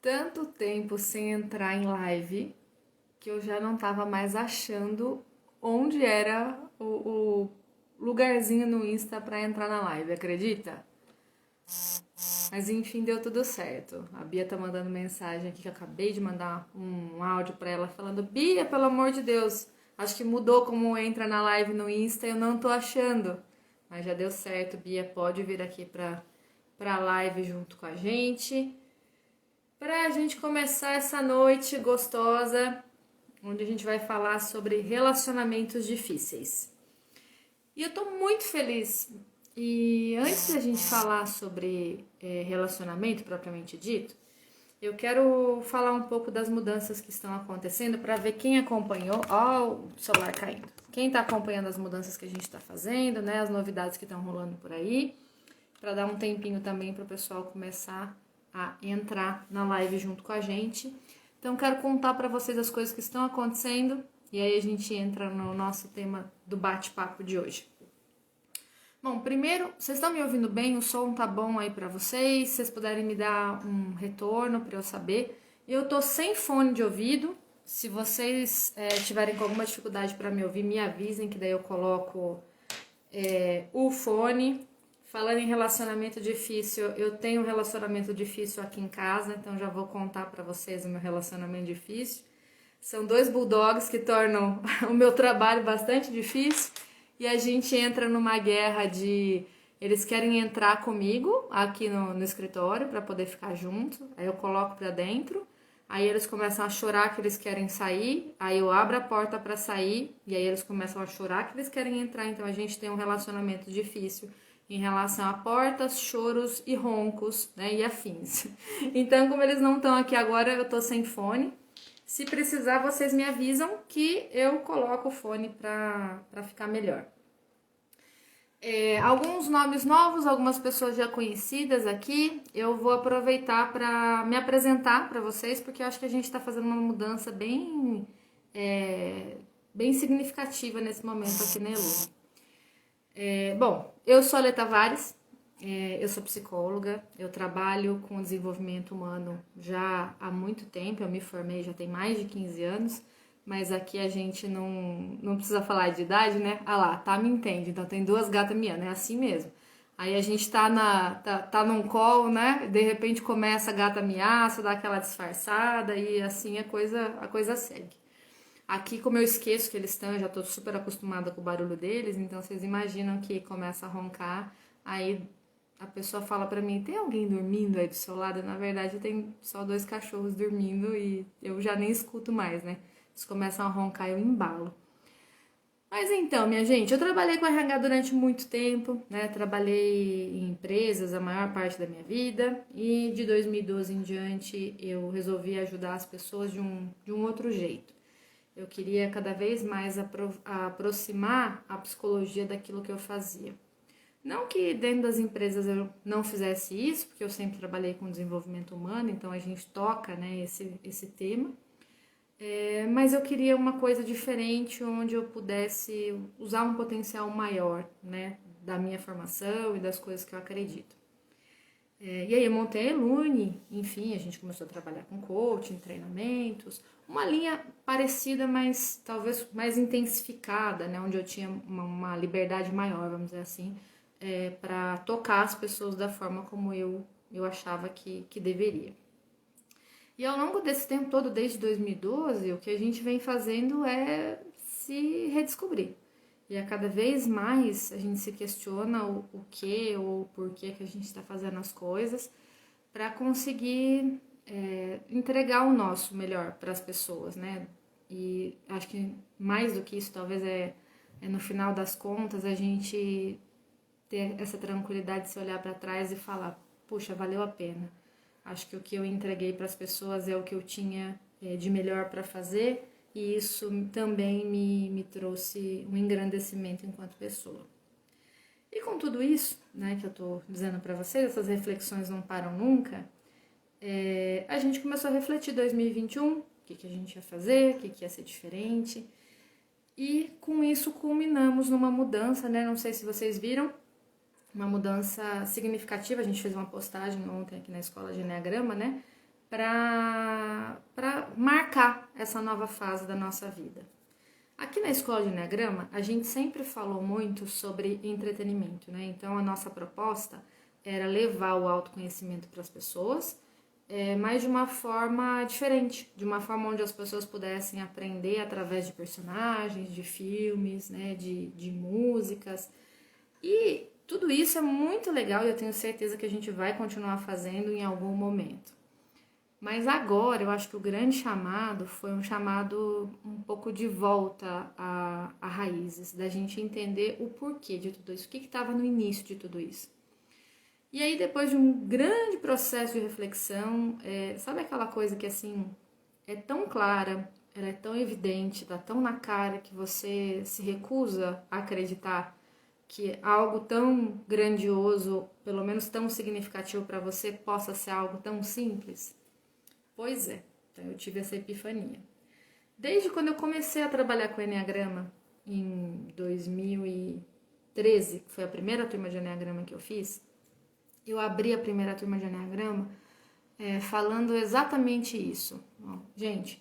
tanto tempo sem entrar em live que eu já não tava mais achando onde era o lugarzinho no Insta pra entrar na live, acredita? Mas enfim, deu tudo certo. A Bia tá mandando mensagem aqui que eu acabei de mandar um áudio pra ela falando: Bia, pelo amor de Deus, acho que mudou como entra na live no Insta, eu não tô achando. Mas já deu certo, Bia, pode vir aqui pra live junto com a gente. Pra gente começar essa noite gostosa, onde a gente vai falar sobre relacionamentos difíceis. E eu tô muito feliz. E antes da gente falar sobre relacionamento propriamente dito, eu quero falar um pouco das mudanças que estão acontecendo para ver quem acompanhou. Ó, o celular caindo. Quem tá acompanhando as mudanças que a gente tá fazendo, né? As novidades que estão rolando por aí. Para dar um tempinho também para o pessoal começar a entrar na live junto com a gente. Então, quero contar para vocês as coisas que estão acontecendo e aí a gente entra no nosso tema do bate-papo de hoje. Bom, primeiro, vocês estão me ouvindo bem? O som tá bom aí para vocês? Se vocês puderem me dar um retorno para eu saber. Eu tô sem fone de ouvido. Se vocês tiverem com alguma dificuldade para me ouvir, me avisem que daí eu coloco o fone. Falando em relacionamento difícil, eu tenho um relacionamento difícil aqui em casa, então já vou contar para vocês o meu relacionamento difícil. São 2 bulldogs que tornam o meu trabalho bastante difícil e a gente entra numa guerra de eles querem entrar comigo aqui no escritório para poder ficar junto, aí eu coloco para dentro, aí eles começam a chorar que eles querem sair, aí eu abro a porta para sair e aí eles começam a chorar que eles querem entrar, então a gente tem um relacionamento difícil em relação a portas, choros e roncos, né, e afins. Então, como eles não estão aqui agora, eu tô sem fone. Se precisar, vocês me avisam que eu coloco o fone para ficar melhor. Alguns nomes novos, algumas pessoas já conhecidas aqui. Eu vou aproveitar para me apresentar para vocês, porque eu acho que a gente está fazendo uma mudança bem significativa nesse momento aqui na Elu. Bom, eu sou a Lê Tavares, eu sou psicóloga, eu trabalho com desenvolvimento humano já há muito tempo, eu me formei já tem mais de 15 anos, mas aqui a gente não precisa falar de idade, né? Ah lá, tá, me entende, então tem 2 gatas miando, é assim mesmo. Aí a gente tá num call, né? De repente começa a gata miar, só dá aquela disfarçada e assim a coisa segue. Aqui, como eu esqueço que eles estão, eu já tô super acostumada com o barulho deles, então vocês imaginam que começa a roncar, aí a pessoa fala pra mim, tem alguém dormindo aí do seu lado? Na verdade, tem só 2 cachorros dormindo e eu já nem escuto mais, né? Eles começam a roncar, eu embalo. Mas então, minha gente, eu trabalhei com RH durante muito tempo, né? Trabalhei em empresas a maior parte da minha vida e de 2012 em diante eu resolvi ajudar as pessoas de um outro jeito. Eu queria cada vez mais aproximar a psicologia daquilo que eu fazia. Não que dentro das empresas eu não fizesse isso, porque eu sempre trabalhei com desenvolvimento humano, então a gente toca, né, esse tema. Mas eu queria uma coisa diferente, onde eu pudesse usar um potencial maior, né, da minha formação e das coisas que eu acredito. E aí eu montei a Elune, enfim, a gente começou a trabalhar com coaching, treinamentos, uma linha parecida, mas talvez mais intensificada, né, onde eu tinha uma liberdade maior, vamos dizer assim, para tocar as pessoas da forma como eu achava que deveria. E ao longo desse tempo todo, desde 2012, o que a gente vem fazendo é se redescobrir. E a cada vez mais a gente se questiona o que ou o porquê que a gente está fazendo as coisas para conseguir entregar o nosso melhor para as pessoas, né? E acho que mais do que isso, talvez no final das contas a gente ter essa tranquilidade de se olhar para trás e falar, puxa, valeu a pena. Acho que o que eu entreguei para as pessoas é o que eu tinha de melhor para fazer e isso também me trouxe um engrandecimento enquanto pessoa. E com tudo isso, né, que eu estou dizendo para vocês, essas reflexões não param nunca, a gente começou a refletir 2021, o que a gente ia fazer, o que ia ser diferente. E com isso culminamos numa mudança, né? Não sei se vocês viram, uma mudança significativa. A gente fez uma postagem ontem aqui na escola de Enneagrama, né? para marcar essa nova fase da nossa vida. Aqui na Escola de Enneagrama, a gente sempre falou muito sobre entretenimento, né? Então, a nossa proposta era levar o autoconhecimento para as pessoas, mas de uma forma diferente, de uma forma onde as pessoas pudessem aprender através de personagens, de filmes, né? de músicas. E tudo isso é muito legal e eu tenho certeza que a gente vai continuar fazendo em algum momento. Mas agora eu acho que o grande chamado foi um chamado um pouco de volta a raízes, da gente entender o porquê de tudo isso, o que estava no início de tudo isso. E aí, depois de um grande processo de reflexão, sabe aquela coisa que assim é tão clara, ela é tão evidente, tá tão na cara que você se recusa a acreditar que algo tão grandioso, pelo menos tão significativo para você, possa ser algo tão simples? Pois é, então eu tive essa epifania. Desde quando eu comecei a trabalhar com Enneagrama, em 2013, que foi a primeira turma de Enneagrama que eu fiz, eu abri a primeira turma de Enneagrama falando exatamente isso. Ó, gente,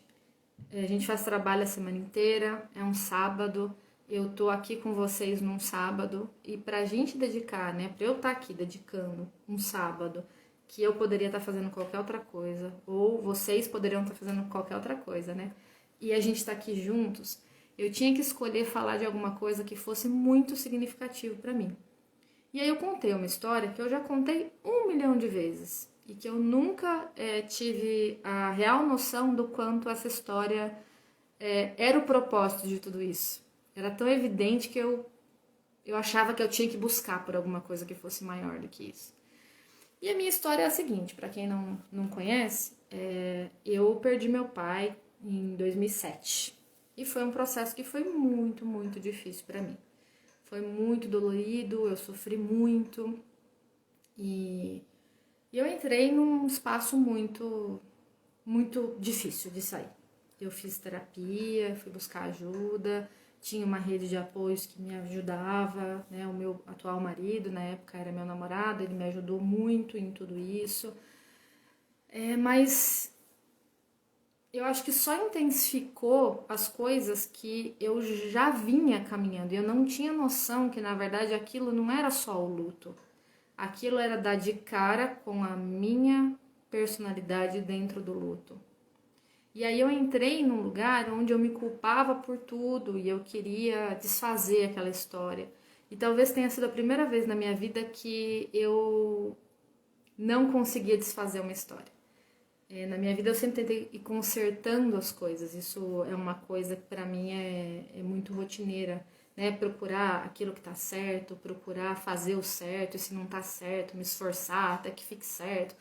a gente faz trabalho a semana inteira, é um sábado, eu tô aqui com vocês num sábado, e pra gente dedicar, né, pra eu estar aqui dedicando um sábado, que eu poderia estar fazendo qualquer outra coisa, ou vocês poderiam estar fazendo qualquer outra coisa, né? E a gente tá aqui juntos, eu tinha que escolher falar de alguma coisa que fosse muito significativo para mim. E aí eu contei uma história que eu já contei 1 milhão de vezes, e que eu nunca tive a real noção do quanto essa história era o propósito de tudo isso. Era tão evidente que eu achava que eu tinha que buscar por alguma coisa que fosse maior do que isso. E a minha história é a seguinte, para quem não conhece, eu perdi meu pai em 2007. E foi um processo que foi muito, muito difícil para mim. Foi muito dolorido, eu sofri muito. E eu entrei num espaço muito, muito difícil de sair. Eu fiz terapia, fui buscar ajuda, tinha uma rede de apoios que me ajudava, né? O meu atual marido, na época era meu namorado, ele me ajudou muito em tudo isso. Mas eu acho que só intensificou as coisas que eu já vinha caminhando. E eu não tinha noção que, na verdade, aquilo não era só o luto. Aquilo era dar de cara com a minha personalidade dentro do luto. E aí eu entrei num lugar onde eu me culpava por tudo e eu queria desfazer aquela história. E talvez tenha sido a primeira vez na minha vida que eu não conseguia desfazer uma história. Na minha vida eu sempre tentei ir consertando as coisas. Isso é uma coisa que para mim é muito rotineira, né? Procurar aquilo que tá certo, procurar fazer o certo, e se não tá certo, me esforçar até que fique certo.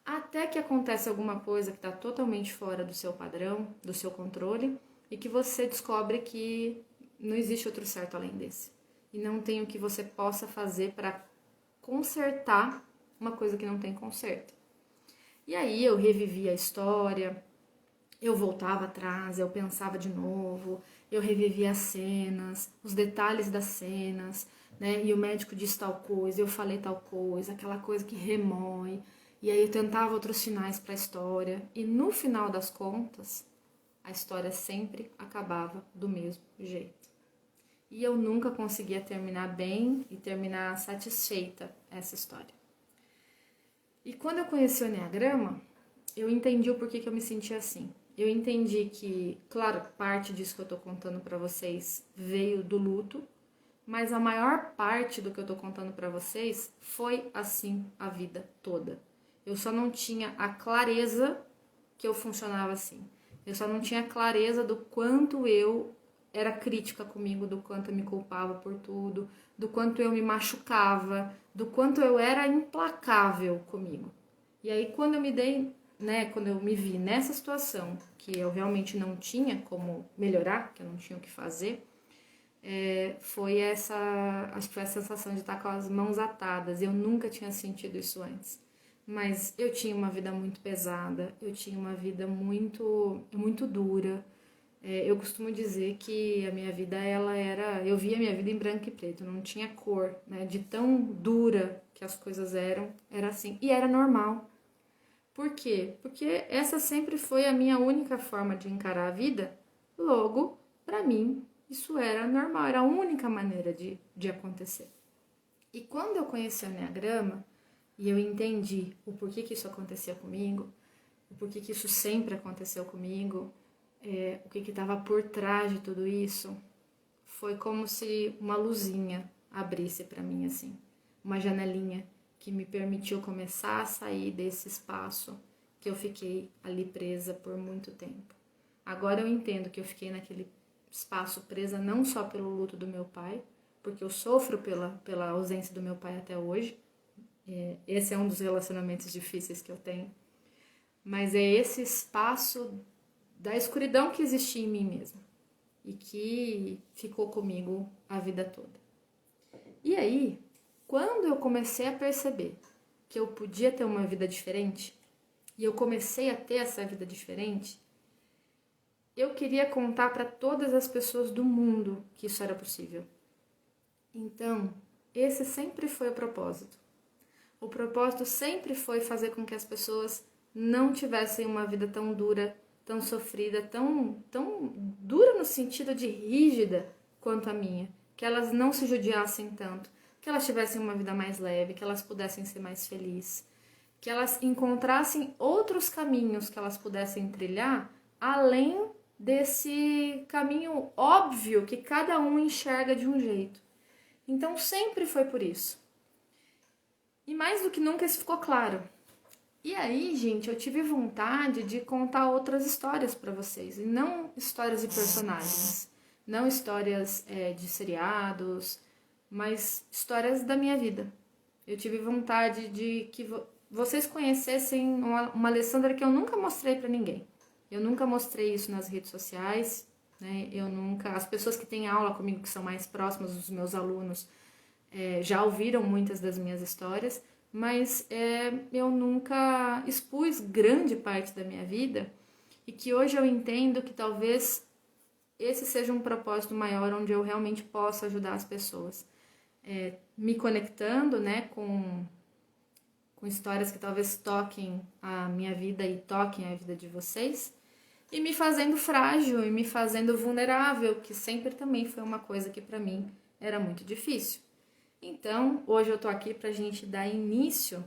Até que acontece alguma coisa que está totalmente fora do seu padrão, do seu controle, e que você descobre que não existe outro certo além desse. E não tem o que você possa fazer para consertar uma coisa que não tem conserto. E aí eu revivia a história, eu voltava atrás, eu pensava de novo, eu revivia as cenas, os detalhes das cenas, né? E o médico disse tal coisa, eu falei tal coisa, aquela coisa que remói. E aí eu tentava outros finais para a história. E no final das contas, a história sempre acabava do mesmo jeito. E eu nunca conseguia terminar bem e terminar satisfeita essa história. E quando eu conheci o Enneagrama, eu entendi o porquê que eu me sentia assim. Eu entendi que, claro, parte disso que eu tô contando para vocês veio do luto, mas a maior parte do que eu tô contando para vocês foi assim a vida toda. Eu só não tinha a clareza que eu funcionava assim. Eu só não tinha clareza do quanto eu era crítica comigo, do quanto eu me culpava por tudo, do quanto eu me machucava, do quanto eu era implacável comigo. E aí quando eu me dei, né, quando eu me vi nessa situação, que eu realmente não tinha como melhorar, que eu não tinha o que fazer, foi acho que foi a sensação de estar com as mãos atadas. Eu nunca tinha sentido isso antes. Mas eu tinha uma vida muito pesada, eu tinha uma vida muito, muito dura. Eu costumo dizer que a minha vida, eu via a minha vida em branco e preto, não tinha cor, né? De tão dura que as coisas eram, era assim. E era normal, Por quê? Porque essa sempre foi a minha única forma de encarar a vida. Logo, para mim, isso era normal, era a única maneira de acontecer. E quando eu conheci o Enneagrama e eu entendi o porquê que isso acontecia comigo, o porquê que isso sempre aconteceu comigo, o que estava por trás de tudo isso, foi como se uma luzinha abrisse para mim assim, uma janelinha que me permitiu começar a sair desse espaço que eu fiquei ali presa por muito tempo. Agora eu entendo que eu fiquei naquele espaço presa não só pelo luto do meu pai, porque eu sofro pela ausência do meu pai até hoje. Esse é um dos relacionamentos difíceis que eu tenho. Mas é esse espaço da escuridão que existia em mim mesma e que ficou comigo a vida toda. E aí, quando eu comecei a perceber que eu podia ter uma vida diferente, e eu comecei a ter essa vida diferente, eu queria contar para todas as pessoas do mundo que isso era possível. Então, esse sempre foi o propósito. O propósito sempre foi fazer com que as pessoas não tivessem uma vida tão dura, tão sofrida, tão dura no sentido de rígida quanto a minha. Que elas não se judiassem tanto, que elas tivessem uma vida mais leve, que elas pudessem ser mais felizes, que elas encontrassem outros caminhos que elas pudessem trilhar, além desse caminho óbvio que cada um enxerga de um jeito. Então sempre foi por isso. E mais do que nunca isso ficou claro. E aí, gente, eu tive vontade de contar outras histórias para vocês, e não histórias de personagens, não histórias de seriados, mas histórias da minha vida. Eu tive vontade de que vocês conhecessem uma Alessandra que eu nunca mostrei para ninguém. Eu nunca mostrei isso nas redes sociais, né? As pessoas que têm aula comigo, que são mais próximas dos meus alunos, já ouviram muitas das minhas histórias, mas eu nunca expus grande parte da minha vida, e que hoje eu entendo que talvez esse seja um propósito maior, onde eu realmente possa ajudar as pessoas, me conectando, né, com histórias que talvez toquem a minha vida e toquem a vida de vocês, e me fazendo frágil e me fazendo vulnerável, que sempre também foi uma coisa que para mim era muito difícil. Então, hoje eu tô aqui pra gente dar início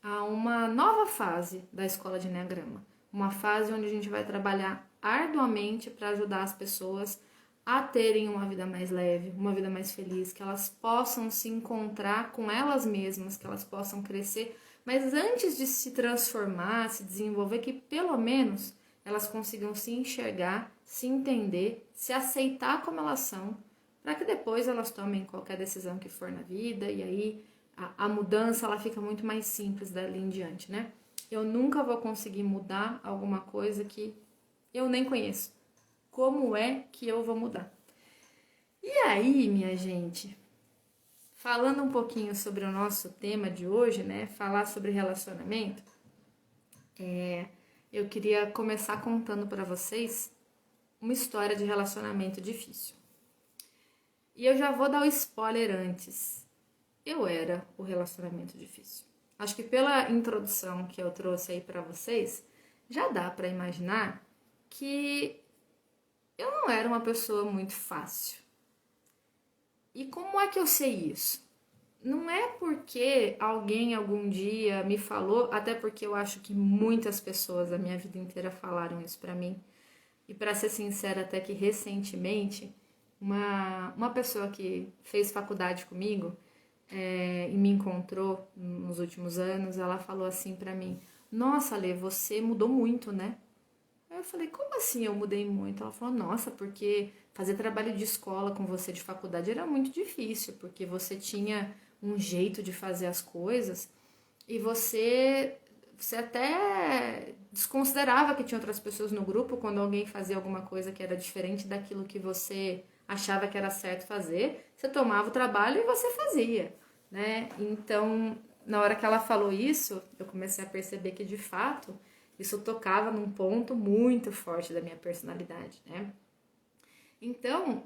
a uma nova fase da Escola de Enneagrama. Uma fase onde a gente vai trabalhar arduamente para ajudar as pessoas a terem uma vida mais leve, uma vida mais feliz, que elas possam se encontrar com elas mesmas, que elas possam crescer, mas antes de se transformar, se desenvolver, que pelo menos elas consigam se enxergar, se entender, se aceitar como elas são, para que depois elas tomem qualquer decisão que for na vida, e aí a mudança ela fica muito mais simples dali em diante, né? Eu nunca vou conseguir mudar alguma coisa que eu nem conheço. Como é que eu vou mudar? E aí, minha gente, falando um pouquinho sobre o nosso tema de hoje, né? Falar sobre relacionamento, eu queria começar contando para vocês uma história de relacionamento difícil. E eu já vou dar o spoiler antes. Eu era o relacionamento difícil. Acho que pela introdução que eu trouxe aí pra vocês, já dá pra imaginar que eu não era uma pessoa muito fácil. E como é que eu sei isso? Não é porque alguém algum dia me falou, até porque eu acho que muitas pessoas a minha vida inteira falaram isso pra mim. E pra ser sincera, até que recentemente, uma pessoa que fez faculdade comigo e me encontrou nos últimos anos, ela falou assim pra mim: nossa, Lê, você mudou muito, né? Aí eu falei: como assim eu mudei muito? Ela falou: nossa, porque fazer trabalho de escola com você de faculdade era muito difícil, porque você tinha um jeito de fazer as coisas e você até desconsiderava que tinha outras pessoas no grupo quando alguém fazia alguma coisa que era diferente daquilo que você achava que era certo fazer, você tomava o trabalho e você fazia, né? Então, na hora que ela falou isso, eu comecei a perceber que, de fato, isso tocava num ponto muito forte da minha personalidade, né? Então,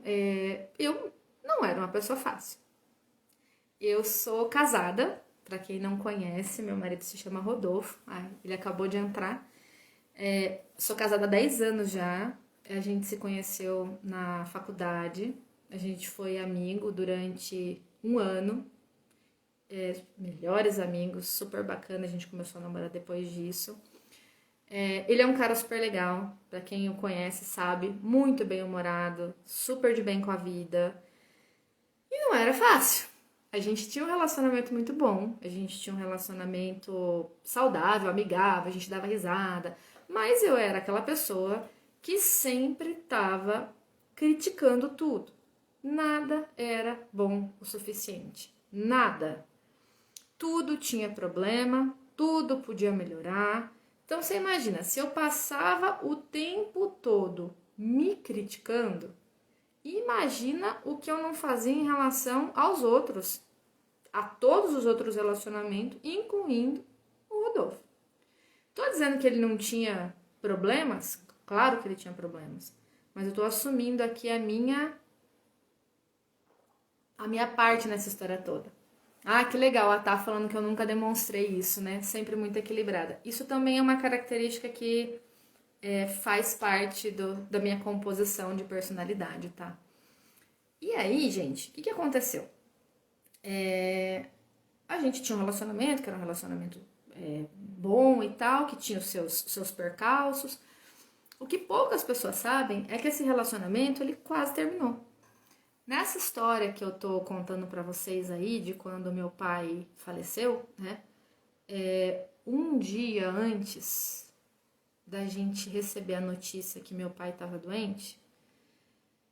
eu não era uma pessoa fácil. Eu sou casada, Para quem não conhece, meu marido se chama Rodolfo. Ele acabou de entrar. Sou casada há 10 anos já. A gente se conheceu na faculdade. A gente foi amigo durante um ano. Melhores amigos, super bacana. A gente começou a namorar depois disso. Ele é um cara super legal. Pra quem o conhece sabe, muito bem-humorado, super de bem com a vida. E não era fácil. A gente tinha um relacionamento muito bom, a gente tinha um relacionamento saudável, amigável, a gente dava risada, mas eu era aquela pessoa que sempre estava criticando tudo. Nada era bom o suficiente. Nada. Tudo tinha problema, tudo podia melhorar. Então você imagina, se eu passava o tempo todo me criticando, imagina o que eu não fazia em relação aos outros, a todos os outros relacionamentos, incluindo o Rodolfo. Tô dizendo que ele não tinha problemas? Claro que ele tinha problemas. Mas eu tô assumindo aqui a minha parte nessa história toda. Que legal, ela tá falando que eu nunca demonstrei isso, né? Sempre muito equilibrada. Isso também é uma característica que faz parte da minha composição de personalidade, tá? E aí, gente, o que aconteceu? A gente tinha um relacionamento, que era um relacionamento bom e tal, que tinha os seus percalços. O que poucas pessoas sabem é que esse relacionamento, ele quase terminou. Nessa história que eu tô contando pra vocês aí, de quando meu pai faleceu, né? Um dia antes da gente receber a notícia que meu pai estava doente,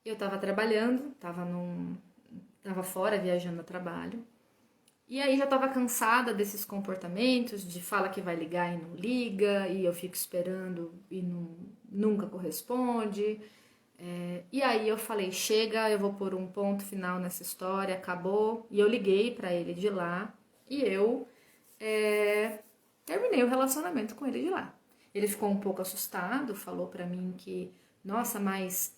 eu tava trabalhando, tava fora viajando a trabalho. E aí já tava cansada desses comportamentos, de fala que vai ligar e não liga, e eu fico esperando e nunca corresponde. E aí eu falei, chega, eu vou pôr um ponto final nessa história, acabou. E eu liguei pra ele de lá e eu terminei o relacionamento com ele de lá. Ele ficou um pouco assustado, falou pra mim que, nossa, mas,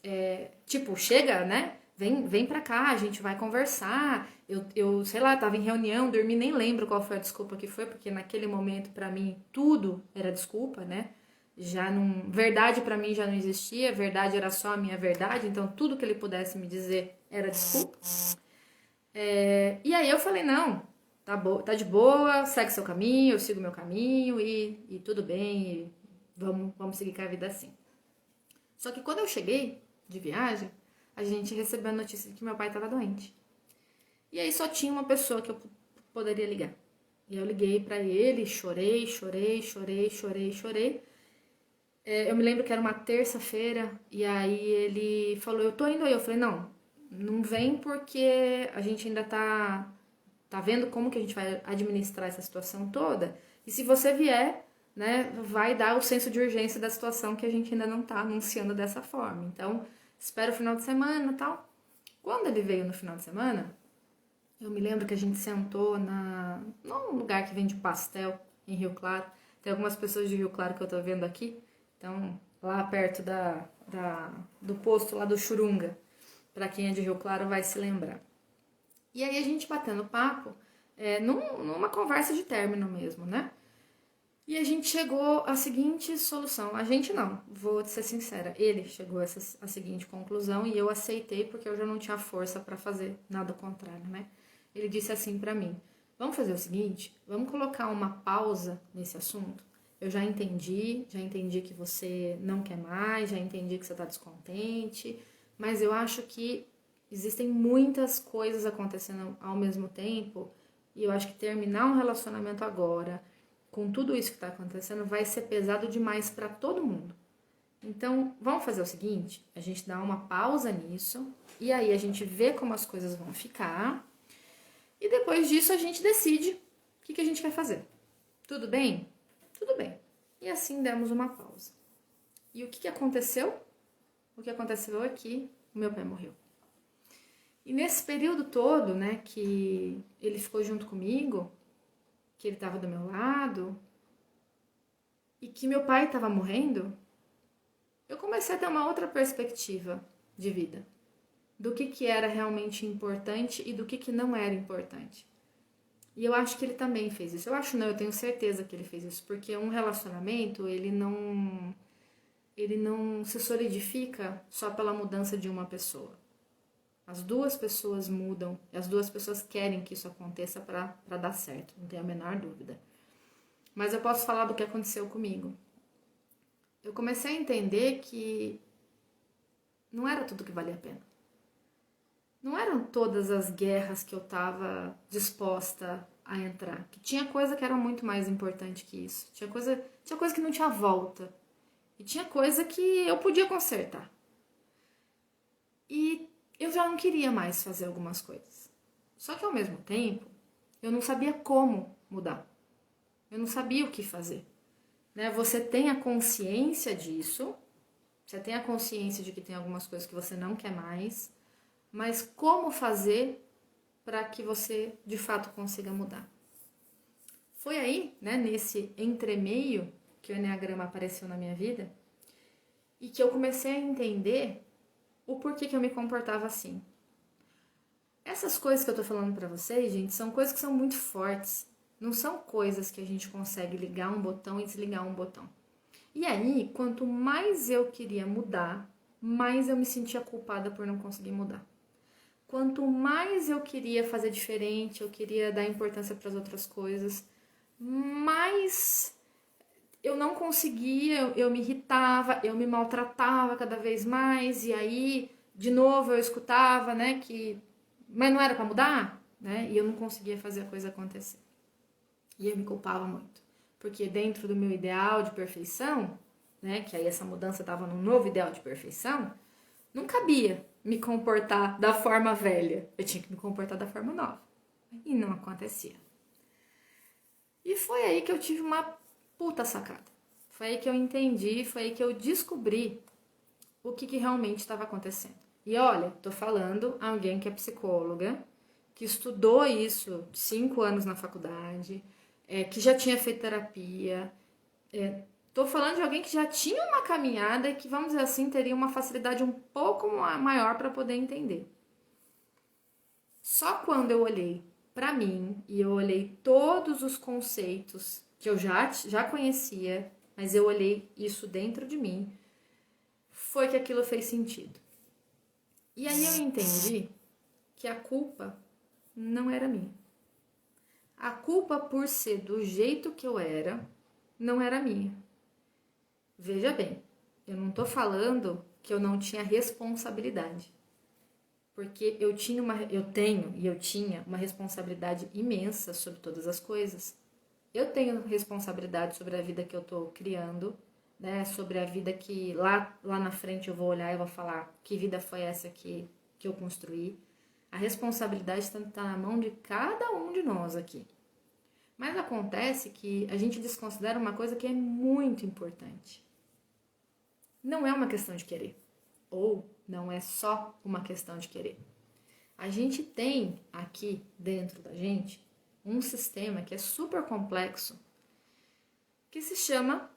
chega, né? Vem pra cá, a gente vai conversar. Eu, sei lá, tava em reunião, dormi, nem lembro qual foi a desculpa que foi, porque naquele momento, pra mim, tudo era desculpa, né? Já não, verdade pra mim já não existia, verdade era só a minha verdade, então tudo que ele pudesse me dizer era desculpa. E aí eu falei, não, tá de boa, segue seu caminho, eu sigo meu caminho e tudo bem, e vamos seguir com a vida assim. Só que quando eu cheguei de viagem, a gente recebeu a notícia de que meu pai estava doente. E aí só tinha uma pessoa que eu poderia ligar. E eu liguei pra ele, chorei. Eu me lembro que era uma terça-feira, e aí ele falou, eu tô indo aí. Eu falei, não vem porque a gente ainda tá vendo como que a gente vai administrar essa situação toda. E se você vier, né, vai dar o senso de urgência da situação que a gente ainda não tá anunciando dessa forma. Então, espera o final de semana e tal. Quando ele veio no final de semana, eu me lembro que a gente sentou num lugar que vende pastel em Rio Claro. Tem algumas pessoas de Rio Claro que eu tô vendo aqui. Então, lá perto do posto lá do Churunga. Pra quem é de Rio Claro vai se lembrar. E aí a gente batendo papo, numa conversa de término mesmo, né? E a gente chegou à seguinte solução. A gente não, vou ser sincera. Ele chegou à seguinte conclusão e eu aceitei porque eu já não tinha força pra fazer nada contrário, né? Ele disse assim pra mim, vamos fazer o seguinte, vamos colocar uma pausa nesse assunto? Eu já entendi que você não quer mais, já entendi que você tá descontente, mas eu acho que existem muitas coisas acontecendo ao mesmo tempo e eu acho que terminar um relacionamento agora, com tudo isso que tá acontecendo, vai ser pesado demais pra todo mundo. Então, vamos fazer o seguinte, a gente dá uma pausa nisso e aí a gente vê como as coisas vão ficar e depois disso a gente decide o que a gente quer fazer. Tudo bem? Tudo bem. E assim demos uma pausa. E o que aconteceu? O que aconteceu é que o meu pai morreu. E nesse período todo, né, que ele ficou junto comigo, que ele estava do meu lado, e que meu pai estava morrendo, eu comecei a ter uma outra perspectiva de vida. Do que era realmente importante e do que não era importante. E eu acho que ele também fez isso. Eu acho não, eu tenho certeza que ele fez isso, porque um relacionamento, ele não se solidifica só pela mudança de uma pessoa. As duas pessoas mudam, e as duas pessoas querem que isso aconteça para dar certo, não tenho a menor dúvida. Mas eu posso falar do que aconteceu comigo. Eu comecei a entender que não era tudo que valia a pena. Não eram todas as guerras que eu estava disposta a entrar. Que tinha coisa que era muito mais importante que isso. Tinha coisa que não tinha volta. E tinha coisa que eu podia consertar. E eu já não queria mais fazer algumas coisas. Só que ao mesmo tempo, eu não sabia como mudar. Eu não sabia o que fazer. Né? Você tem a consciência disso. Você tem a consciência de que tem algumas coisas que você não quer mais. Mas como fazer para que você de fato consiga mudar? Foi aí, né, nesse entremeio que o Enneagrama apareceu na minha vida e que eu comecei a entender o porquê que eu me comportava assim. Essas coisas que eu tô falando pra vocês, gente, são coisas que são muito fortes. Não são coisas que a gente consegue ligar um botão e desligar um botão. E aí, quanto mais eu queria mudar, mais eu me sentia culpada por não conseguir mudar. Quanto mais eu queria fazer diferente, eu queria dar importância para as outras coisas, mais eu não conseguia, eu me irritava, eu me maltratava cada vez mais, e aí, de novo, eu escutava, né, mas não era para mudar, né, e eu não conseguia fazer a coisa acontecer. E eu me culpava muito, porque dentro do meu ideal de perfeição, né, que aí essa mudança estava num novo ideal de perfeição, não cabia me comportar da forma velha. Eu tinha que me comportar da forma nova. E não acontecia. E foi aí que eu tive uma puta sacada. Foi aí que eu entendi, foi aí que eu descobri o que realmente estava acontecendo. E olha, tô falando alguém que é psicóloga, que estudou isso 5 anos na faculdade, que já tinha feito terapia, tô falando de alguém que já tinha uma caminhada e que, vamos dizer assim, teria uma facilidade um pouco maior para poder entender. Só quando eu olhei para mim e eu olhei todos os conceitos que eu já conhecia, mas eu olhei isso dentro de mim, foi que aquilo fez sentido. E aí eu entendi que a culpa não era minha. A culpa por ser do jeito que eu era, não era minha. Veja bem, eu não tô falando que eu não tinha responsabilidade. Porque eu tinha uma responsabilidade imensa sobre todas as coisas. Eu tenho responsabilidade sobre a vida que eu tô criando, né? Sobre a vida que lá na frente eu vou olhar e vou falar que vida foi essa que eu construí. A responsabilidade está na mão de cada um de nós aqui. Mas acontece que a gente desconsidera uma coisa que é muito importante. Não é uma questão de querer. Ou não é só uma questão de querer. A gente tem aqui dentro da gente um sistema que é super complexo, que se chama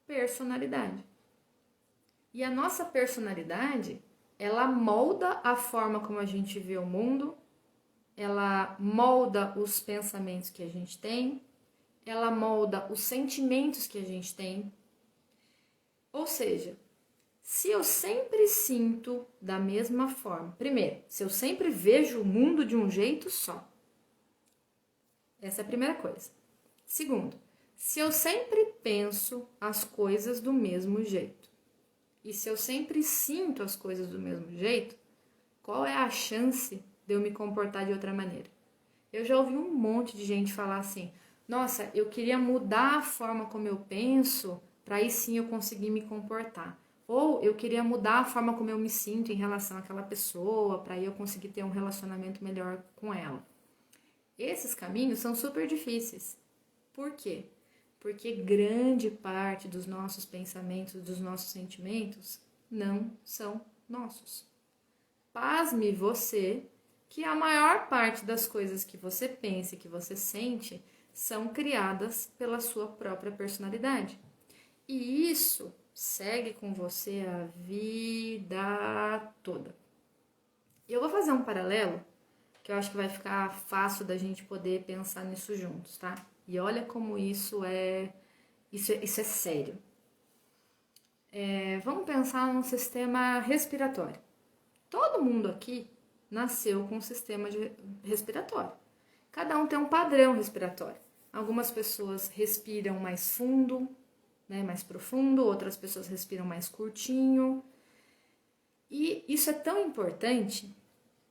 personalidade. E a nossa personalidade, ela molda a forma como a gente vê o mundo, ela molda os pensamentos que a gente tem, ela molda os sentimentos que a gente tem. Ou seja, se eu sempre sinto da mesma forma, primeiro, se eu sempre vejo o mundo de um jeito só, essa é a primeira coisa. Segundo, se eu sempre penso as coisas do mesmo jeito, e se eu sempre sinto as coisas do mesmo jeito, qual é a chance de eu me comportar de outra maneira? Eu já ouvi um monte de gente falar assim, nossa, eu queria mudar a forma como eu penso, para aí sim eu conseguir me comportar. Ou eu queria mudar a forma como eu me sinto em relação àquela pessoa, para aí eu conseguir ter um relacionamento melhor com ela. Esses caminhos são super difíceis. Por quê? Porque grande parte dos nossos pensamentos, dos nossos sentimentos, não são nossos. Pasme você que a maior parte das coisas que você pensa e que você sente são criadas pela sua própria personalidade. E isso segue com você a vida toda. Eu vou fazer um paralelo que eu acho que vai ficar fácil da gente poder pensar nisso juntos, tá? E olha como isso é sério. Vamos pensar num sistema respiratório. Todo mundo aqui nasceu com um sistema respiratório. Cada um tem um padrão respiratório. Algumas pessoas respiram mais fundo, né, mais profundo, outras pessoas respiram mais curtinho. E isso é tão importante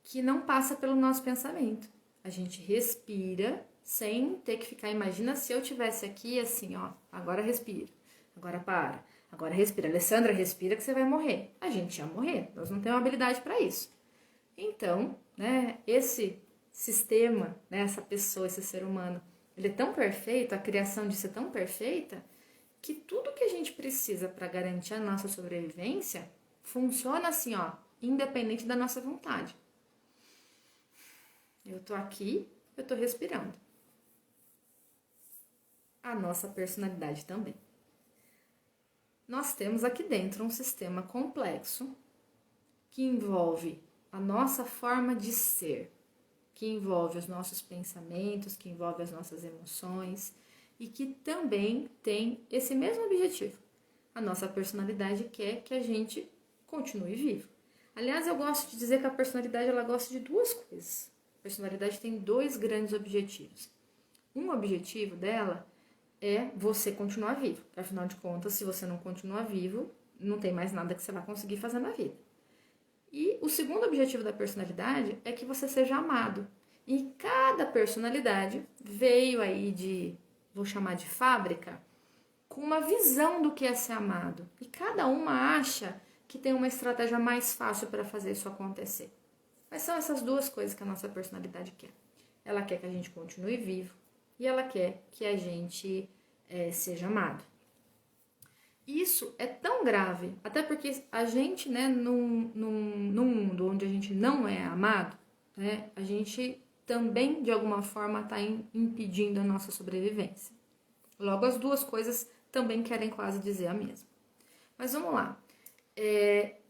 que não passa pelo nosso pensamento. A gente respira sem ter que ficar. Imagina se eu tivesse aqui assim, ó, agora respira, agora para, agora respira. Alessandra, respira que você vai morrer. A gente ia morrer, nós não temos habilidade para isso. Então, né, esse sistema, né, essa pessoa, esse ser humano, ele é tão perfeito, a criação disso é tão perfeita, que tudo que a gente precisa para garantir a nossa sobrevivência funciona assim, ó, independente da nossa vontade. Eu tô aqui, eu tô respirando. A nossa personalidade também. Nós temos aqui dentro um sistema complexo que envolve a nossa forma de ser, que envolve os nossos pensamentos, que envolve as nossas emoções e que também tem esse mesmo objetivo. A nossa personalidade quer que a gente continue vivo. Aliás, eu gosto de dizer que a personalidade ela gosta de duas coisas. A personalidade tem dois grandes objetivos. Um objetivo dela é você continuar vivo. Afinal de contas, se você não continuar vivo, não tem mais nada que você vai conseguir fazer na vida. E o segundo objetivo da personalidade é que você seja amado. E cada personalidade veio aí vou chamar de fábrica, com uma visão do que é ser amado. E cada uma acha que tem uma estratégia mais fácil para fazer isso acontecer. Mas são essas duas coisas que a nossa personalidade quer. Ela quer que a gente continue vivo e ela quer que a gente seja amado. Isso é tão grave, até porque a gente, né, num mundo onde a gente não é amado, né, a gente também, de alguma forma, está impedindo a nossa sobrevivência. Logo, as duas coisas também querem quase dizer a mesma. Mas vamos lá.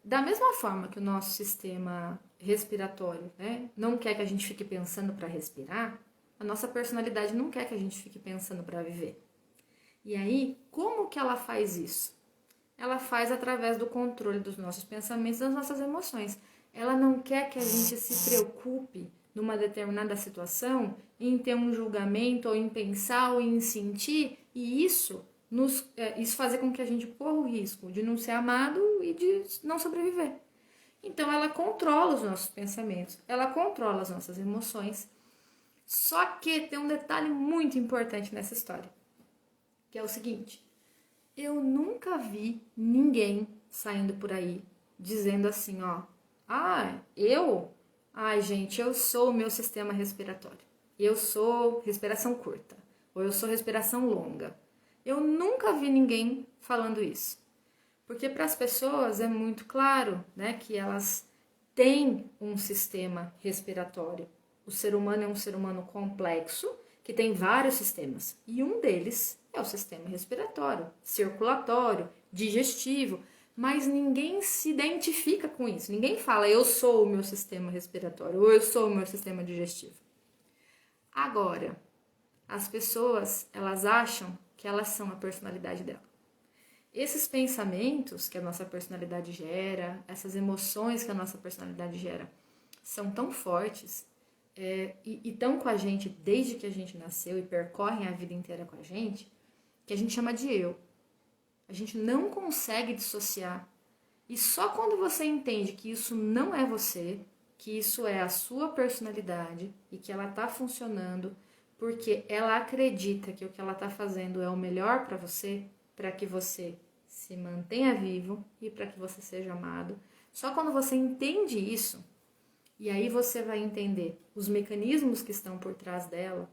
Da mesma forma que o nosso sistema respiratório, né, não quer que a gente fique pensando para respirar, a nossa personalidade não quer que a gente fique pensando para viver. E aí, como que ela faz isso? Ela faz através do controle dos nossos pensamentos e das nossas emoções. Ela não quer que a gente se preocupe numa determinada situação em ter um julgamento, ou em pensar, ou em sentir, e isso fazer com que a gente corra o risco de não ser amado e de não sobreviver. Então, ela controla os nossos pensamentos, ela controla as nossas emoções. Só que tem um detalhe muito importante nessa história, que é o seguinte: eu nunca vi ninguém saindo por aí dizendo assim, ó, gente, eu sou o meu sistema respiratório. Eu sou respiração curta, ou eu sou respiração longa. Eu nunca vi ninguém falando isso. Porque para as pessoas é muito claro, né, que elas têm um sistema respiratório. O ser humano é um ser humano complexo, que tem vários sistemas. E um deles é o sistema respiratório, circulatório, digestivo. Mas ninguém se identifica com isso. Ninguém fala, eu sou o meu sistema respiratório, ou eu sou o meu sistema digestivo. Agora, as pessoas, elas acham que elas são a personalidade dela. Esses pensamentos que a nossa personalidade gera, essas emoções que a nossa personalidade gera, são tão fortes e estão com a gente desde que a gente nasceu e percorrem a vida inteira com a gente, que a gente chama de eu. A gente não consegue dissociar. E só quando você entende que isso não é você, que isso é a sua personalidade e que ela está funcionando porque ela acredita que o que ela está fazendo é o melhor para você, para que você se mantenha vivo e para que você seja amado. Só quando você entende isso, e aí você vai entender os mecanismos que estão por trás dela,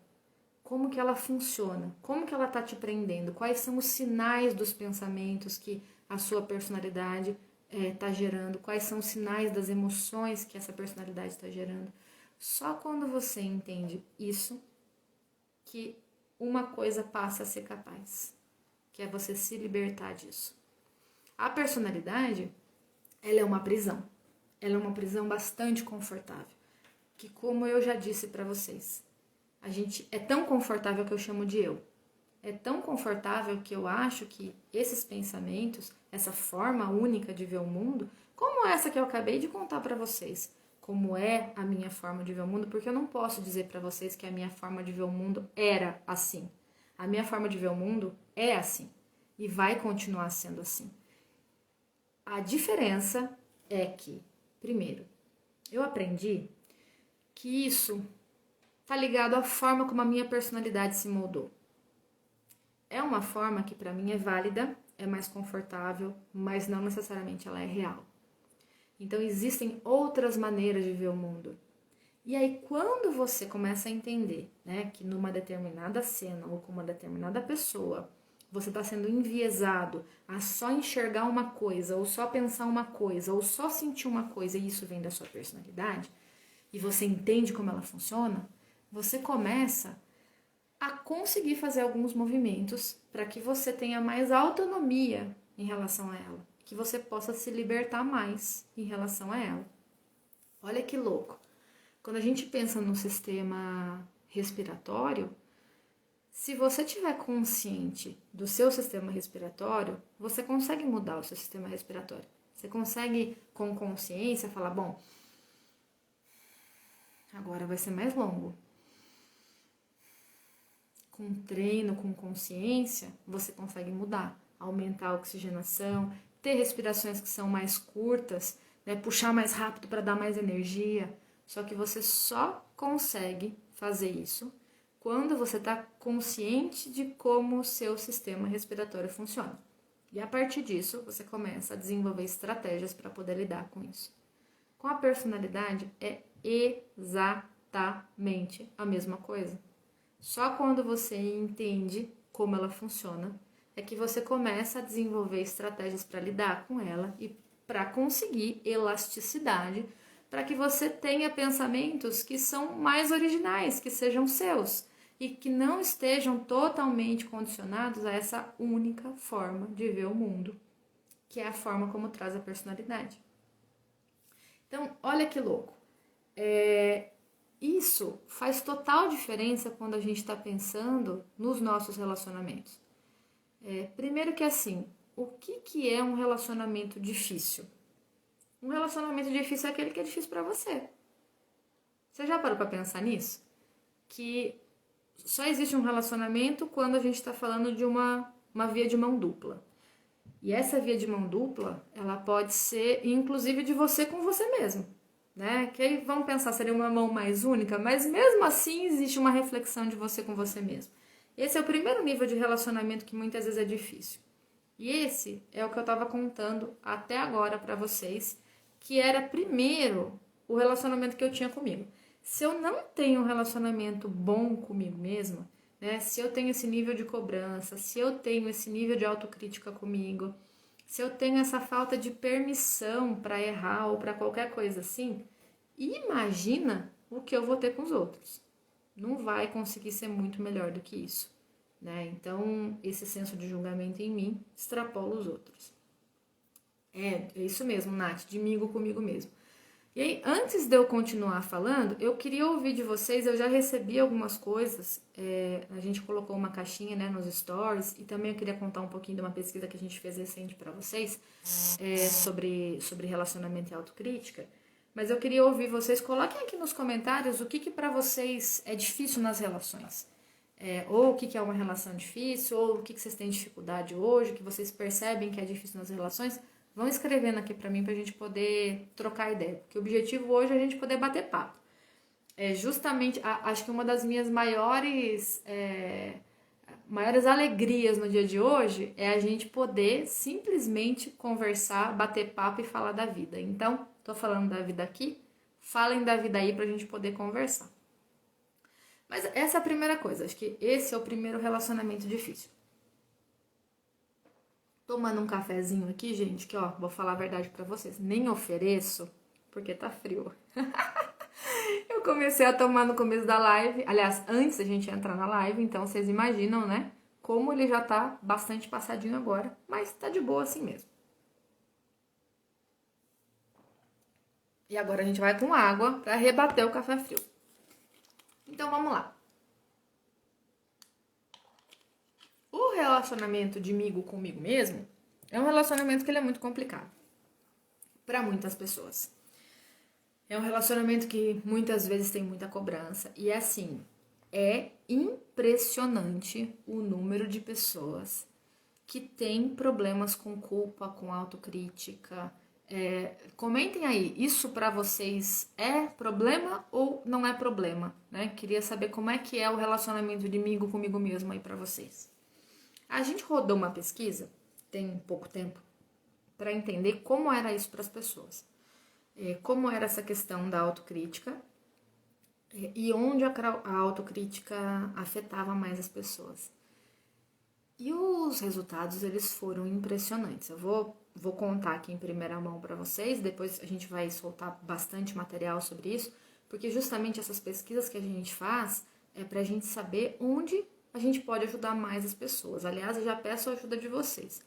como que ela funciona, como que ela está te prendendo, quais são os sinais dos pensamentos que a sua personalidade está gerando, quais são os sinais das emoções que essa personalidade está gerando. Só quando você entende isso que uma coisa passa a ser capaz, que é você se libertar disso. A personalidade, ela é uma prisão. Ela é uma prisão bastante confortável. que, como eu já disse para vocês, a gente é tão confortável que eu chamo de eu. É tão confortável que eu acho que esses pensamentos, essa forma única de ver o mundo, como essa que eu acabei de contar para vocês, como é a minha forma de ver o mundo, porque eu não posso dizer para vocês que a minha forma de ver o mundo era assim. A minha forma de ver o mundo é assim e vai continuar sendo assim. A diferença é que, primeiro, eu aprendi que isso está ligado à forma como a minha personalidade se moldou. É uma forma que para mim é válida, é mais confortável, mas não necessariamente ela é real. Então existem outras maneiras de ver o mundo. E aí quando você começa a entender, né, que numa determinada cena ou com uma determinada pessoa, você está sendo enviesado a só enxergar uma coisa, ou só pensar uma coisa, ou só sentir uma coisa, e isso vem da sua personalidade, e você entende como ela funciona, você começa a conseguir fazer alguns movimentos para que você tenha mais autonomia em relação a ela, que você possa se libertar mais em relação a ela. Olha que louco. Quando a gente pensa no sistema respiratório, se você estiver consciente do seu sistema respiratório, você consegue mudar o seu sistema respiratório. Você consegue, com consciência, falar, bom, agora vai ser mais longo. Com treino, com consciência, você consegue mudar, aumentar a oxigenação, ter respirações que são mais curtas, né, puxar mais rápido para dar mais energia. Só que você só consegue fazer isso quando você está consciente de como o seu sistema respiratório funciona. E a partir disso, você começa a desenvolver estratégias para poder lidar com isso. Com a personalidade é exatamente a mesma coisa. Só quando você entende como ela funciona é que você começa a desenvolver estratégias para lidar com ela e para conseguir elasticidade, para que você tenha pensamentos que são mais originais, que sejam seus e que não estejam totalmente condicionados a essa única forma de ver o mundo, que é a forma como traz a personalidade. Então, olha que louco. Isso faz total diferença quando a gente está pensando nos nossos relacionamentos. Primeiro que assim, o que é um relacionamento difícil? Um relacionamento difícil é aquele que é difícil para você. Você já parou para pensar nisso? Que só existe um relacionamento quando a gente está falando de uma via de mão dupla. E essa via de mão dupla, ela pode ser inclusive de você com você mesmo. Né? Que aí vamos pensar, seria uma mão mais única, mas mesmo assim existe uma reflexão de você com você mesmo. Esse é o primeiro nível de relacionamento que muitas vezes é difícil. E esse é o que eu estava contando até agora para vocês, que era primeiro o relacionamento que eu tinha comigo. Se eu não tenho um relacionamento bom comigo mesma, né? Se eu tenho esse nível de cobrança, se eu tenho esse nível de autocrítica comigo, se eu tenho essa falta de permissão para errar ou para qualquer coisa assim, imagina o que eu vou ter com os outros. Não vai conseguir ser muito melhor do que isso, né? Então, esse senso de julgamento em mim extrapola os outros. É isso mesmo, Nath, domingo comigo mesmo. E aí, antes de eu continuar falando, eu queria ouvir de vocês, eu já recebi algumas coisas, a gente colocou uma caixinha, né, nos stories, e também eu queria contar um pouquinho de uma pesquisa que a gente fez recente para vocês, sobre relacionamento e autocrítica, mas eu queria ouvir vocês, coloquem aqui nos comentários o que para vocês é difícil nas relações, ou o que é uma relação difícil, ou o que vocês têm dificuldade hoje, que vocês percebem que é difícil nas relações. Vão escrevendo aqui pra mim pra gente poder trocar ideia. Porque o objetivo hoje é a gente poder bater papo. Justamente, acho que uma das minhas maiores alegrias no dia de hoje é a gente poder simplesmente conversar, bater papo e falar da vida. Então, tô falando da vida aqui, falem da vida aí pra gente poder conversar. Mas essa é a primeira coisa, acho que esse é o primeiro relacionamento difícil. Tomando um cafezinho aqui, gente, que ó, vou falar a verdade pra vocês, nem ofereço, porque tá frio. Eu comecei a tomar no começo da live, aliás, antes da gente entrar na live, então vocês imaginam, né, como ele já tá bastante passadinho agora, mas tá de boa assim mesmo. E agora a gente vai com água para rebater o café frio. Então vamos lá. O relacionamento de amigo comigo mesmo é um relacionamento que ele é muito complicado para muitas pessoas. É um relacionamento que muitas vezes tem muita cobrança. E assim, é impressionante o número de pessoas que tem problemas com culpa, com autocrítica. Comentem aí, isso pra vocês é problema ou não é problema, né? Queria saber como é que é o relacionamento de amigo comigo mesmo aí pra vocês. A gente rodou uma pesquisa, tem pouco tempo, para entender como era isso para as pessoas. Como era essa questão da autocrítica e onde a autocrítica afetava mais as pessoas. E os resultados, eles foram impressionantes. Eu vou contar aqui em primeira mão para vocês, depois a gente vai soltar bastante material sobre isso, porque justamente essas pesquisas que a gente faz é para a gente saber onde a gente pode ajudar mais as pessoas. Aliás, eu já peço a ajuda de vocês.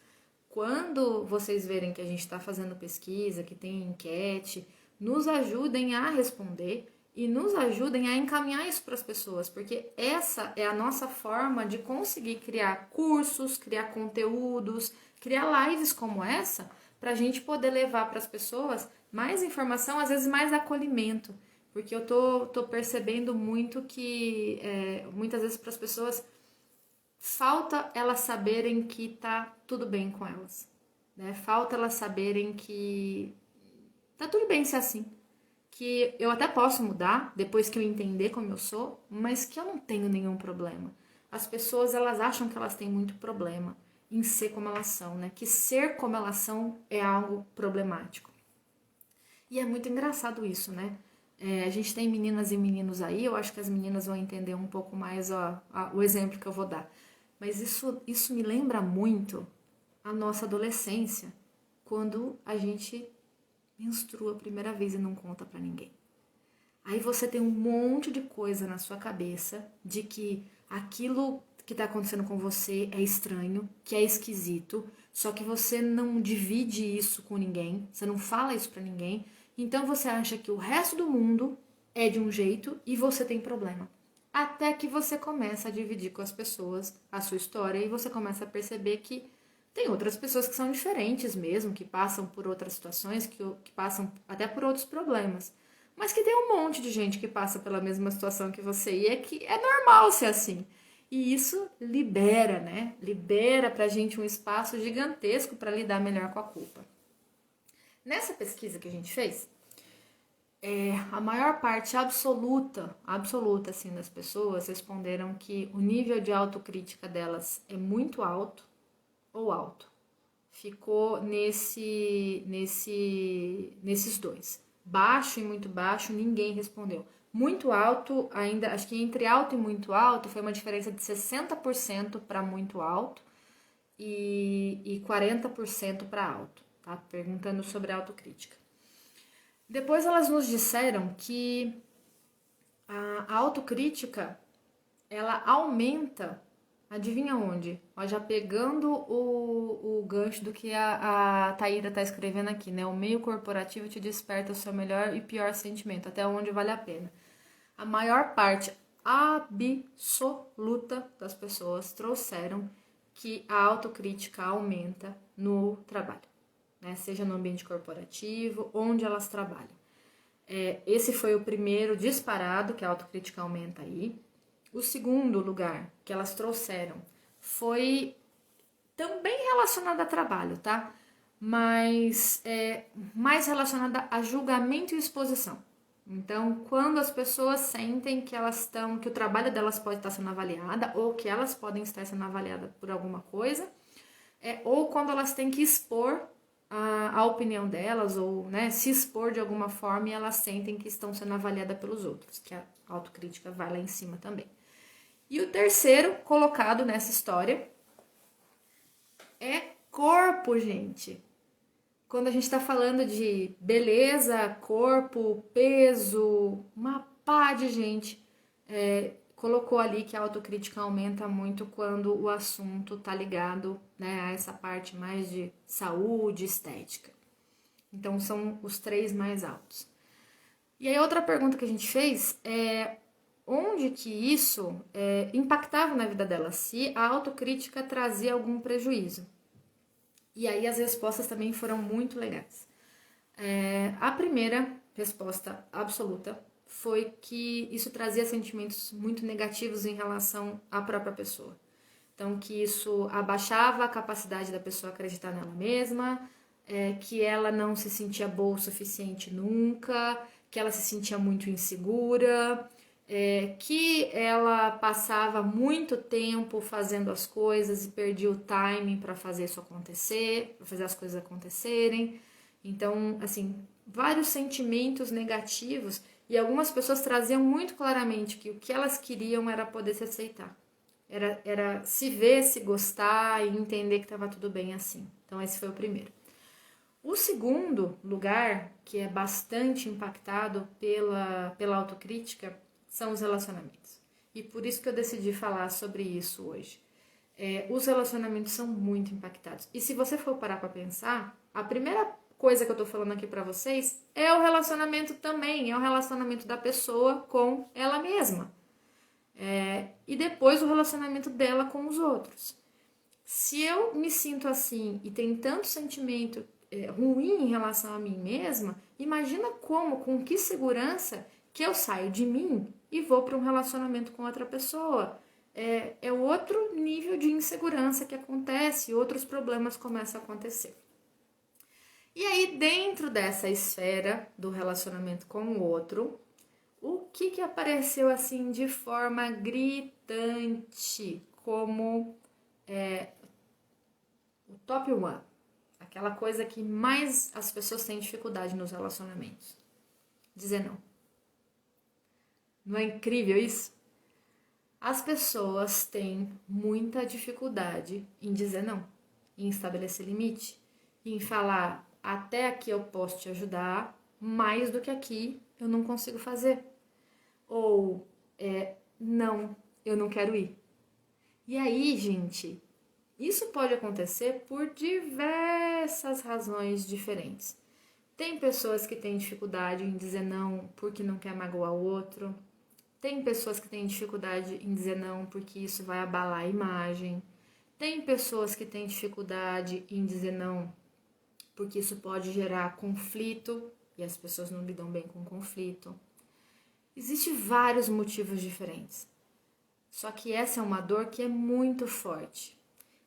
Quando vocês verem que a gente está fazendo pesquisa, que tem enquete, nos ajudem a responder e nos ajudem a encaminhar isso para as pessoas, porque essa é a nossa forma de conseguir criar cursos, criar conteúdos, criar lives como essa, para a gente poder levar para as pessoas mais informação, às vezes mais acolhimento, porque eu tô percebendo muito que muitas vezes para as pessoas falta elas saberem que tá tudo bem com elas, né? Falta elas saberem que tá tudo bem ser assim, que eu até posso mudar depois que eu entender como eu sou, mas que eu não tenho nenhum problema. As pessoas, elas acham que elas têm muito problema em ser como elas são, né? Que ser como elas são é algo problemático. E é muito engraçado isso, né? A gente tem meninas e meninos aí, eu acho que as meninas vão entender um pouco mais o exemplo que eu vou dar. Mas isso me lembra muito a nossa adolescência, quando a gente menstrua a primeira vez e não conta pra ninguém. Aí você tem um monte de coisa na sua cabeça de que aquilo que tá acontecendo com você é estranho, que é esquisito, só que você não divide isso com ninguém, você não fala isso pra ninguém, então você acha que o resto do mundo é de um jeito e você tem problema. Até que você começa a dividir com as pessoas a sua história e você começa a perceber que tem outras pessoas que são diferentes mesmo, que passam por outras situações, que passam até por outros problemas. Mas que tem um monte de gente que passa pela mesma situação que você e é que é normal ser assim. E isso libera, né? Libera pra gente um espaço gigantesco para lidar melhor com a culpa. Nessa pesquisa que a gente fez, a maior parte absoluta assim, das pessoas responderam que o nível de autocrítica delas é muito alto ou alto. Ficou nesses dois. Baixo e muito baixo, ninguém respondeu. Muito alto, ainda, acho que entre alto e muito alto foi uma diferença de 60% para muito alto e 40% para alto, tá? Perguntando sobre a autocrítica. Depois elas nos disseram que a autocrítica, ela aumenta, adivinha onde? Ó, já pegando o gancho do que a Taíra tá escrevendo aqui, né? O meio corporativo te desperta o seu melhor e pior sentimento, até onde vale a pena. A maior parte absoluta das pessoas trouxeram que a autocrítica aumenta no trabalho, né? Seja no ambiente corporativo, onde elas trabalham. Esse foi o primeiro disparado, que a autocrítica aumenta aí. O segundo lugar que elas trouxeram foi também relacionado a trabalho, tá? Mas mais relacionada a julgamento e exposição. Então, quando as pessoas sentem que que o trabalho delas pode estar sendo avaliado, ou que elas podem estar sendo avaliadas por alguma coisa, ou quando elas têm que expor a opinião delas, ou, né, se expor de alguma forma e elas sentem que estão sendo avaliadas pelos outros, que a autocrítica vai lá em cima também. E o terceiro colocado nessa história é corpo, gente. Quando a gente está falando de beleza, corpo, peso, uma pá de gente colocou ali que a autocrítica aumenta muito quando o assunto tá ligado, né, a essa parte mais de saúde, estética. Então são os três mais altos. E aí outra pergunta que a gente fez é onde que isso impactava na vida dela, se a autocrítica trazia algum prejuízo. E aí as respostas também foram muito legais. A primeira resposta absoluta foi que isso trazia sentimentos muito negativos em relação à própria pessoa. Então, que isso abaixava a capacidade da pessoa acreditar nela mesma, que ela não se sentia boa o suficiente nunca, que ela se sentia muito insegura, que ela passava muito tempo fazendo as coisas e perdia o timing para fazer isso acontecer, para fazer as coisas acontecerem. Então, assim, vários sentimentos negativos e algumas pessoas traziam muito claramente que o que elas queriam era poder se aceitar. Era se ver, se gostar e entender que estava tudo bem assim. Então, esse foi o primeiro. O segundo lugar, que é bastante impactado pela autocrítica, são os relacionamentos. E por isso que eu decidi falar sobre isso hoje. Os relacionamentos são muito impactados. E se você for parar para pensar, a primeira coisa que eu tô falando aqui para vocês é o relacionamento também, é o relacionamento da pessoa com ela mesma. E depois o relacionamento dela com os outros. Se eu me sinto assim e tem tanto sentimento ruim em relação a mim mesma, imagina com que segurança que eu saio de mim e vou para um relacionamento com outra pessoa. É outro nível de insegurança que acontece, outros problemas começam a acontecer. E aí, dentro dessa esfera do relacionamento com o outro, o que apareceu assim de forma gritante como o top one? Aquela coisa que mais as pessoas têm dificuldade nos relacionamentos. Dizer não. Não é incrível isso? As pessoas têm muita dificuldade em dizer não, em estabelecer limite, em falar até aqui eu posso te ajudar, mais do que aqui eu não consigo fazer. Ou não, eu não quero ir. E aí, gente, isso pode acontecer por diversas razões diferentes. Tem pessoas que têm dificuldade em dizer não porque não quer magoar o outro. Tem pessoas que têm dificuldade em dizer não porque isso vai abalar a imagem. Tem pessoas que têm dificuldade em dizer não porque isso pode gerar conflito e as pessoas não lidam bem com conflito. Existem vários motivos diferentes. Só que essa é uma dor que é muito forte.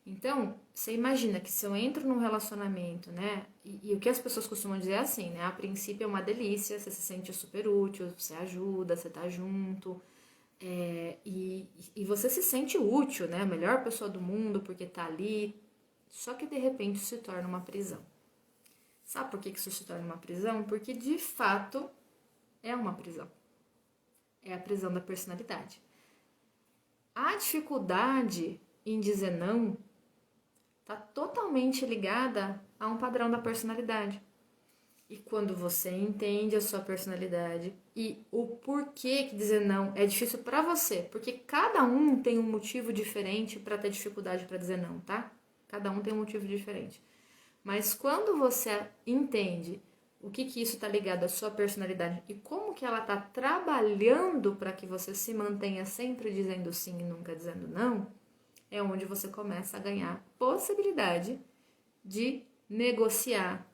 Então, você imagina que se eu entro num relacionamento, né? E o que as pessoas costumam dizer é assim, né? A princípio é uma delícia, você se sente super útil, você ajuda, você tá junto. E você se sente útil, né? A melhor pessoa do mundo porque tá ali. Só que de repente se torna uma prisão. Sabe por que isso se torna uma prisão? Porque de fato é uma prisão. É a prisão da personalidade. A dificuldade em dizer não está totalmente ligada a um padrão da personalidade. E quando você entende a sua personalidade e o porquê que dizer não é difícil para você, porque cada um tem um motivo diferente para ter dificuldade para dizer não, tá? Cada um tem um motivo diferente. Mas quando você entende o que isso está ligado à sua personalidade e como que ela está trabalhando para que você se mantenha sempre dizendo sim e nunca dizendo não, é onde você começa a ganhar possibilidade de negociar,